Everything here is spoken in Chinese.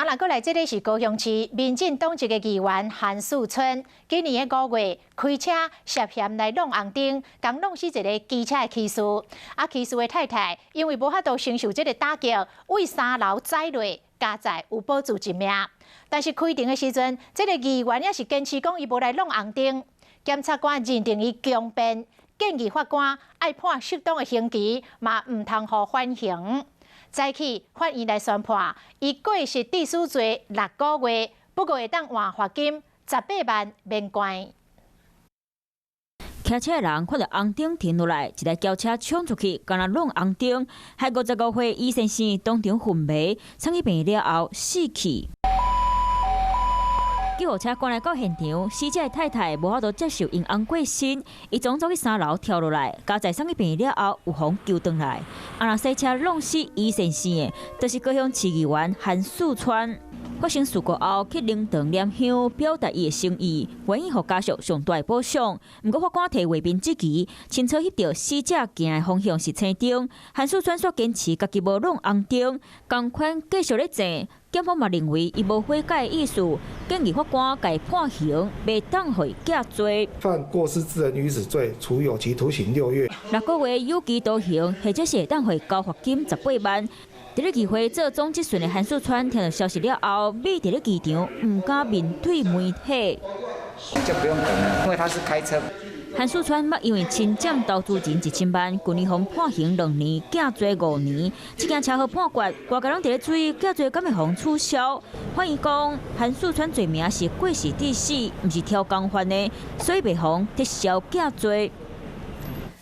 若过来，这个是高雄市民进党籍的议员韩树春，今年的5月开车涉嫌来弄红灯，共弄死一个机车的骑士。骑士的太太因为无法度承受这个打击，为3楼栽落，加在有保住一命。但是开庭的时阵，这个议员也是坚持讲伊无来弄红灯。检察官认定伊强辩，建议法官爱判适当的刑期，嘛唔通互缓刑。早起法院来宣判，伊过失致死罪6个月，不过会当换罚金18万免关。骑车的人看到红灯停落来，一台轿车冲出去，敢若弄红灯，害55岁伊先生当场昏迷，送去病院了后死去。救护车赶来到现场，死者的太太无法度接受因翁过身，伊总走去3楼跳落来，加在送去病院了后有风救回来。若洗车弄死伊先生的，就是高雄市议员韩树川。发生事故后去灵堂念香，表达伊的心意，愿意予家属上大补偿。不过法官提卫兵之期，清楚翕到死者行的方向是青灯。韩树川所坚持家己无弄红灯，同款继续咧坐。检方嘛认为伊无悔改的意思，建议法官改判刑，袂当予假罪。犯过失致人于死罪，处有期徒刑6月。6个月有期徒刑，或者是会当予交罚金18万。伫咧议会做总质询的韩树川听到消息了后，秘伫咧机场，唔敢面对媒体。就不用等了，因为他是开车。韩树川捌因为侵占投资钱1000万，去年互判刑2年，假罪5年。这件车祸判决，外界拢伫咧注意假罪敢会互取消。法院讲，韩树川罪名是过失致死，唔是挑工犯的，所以袂互撤销假罪。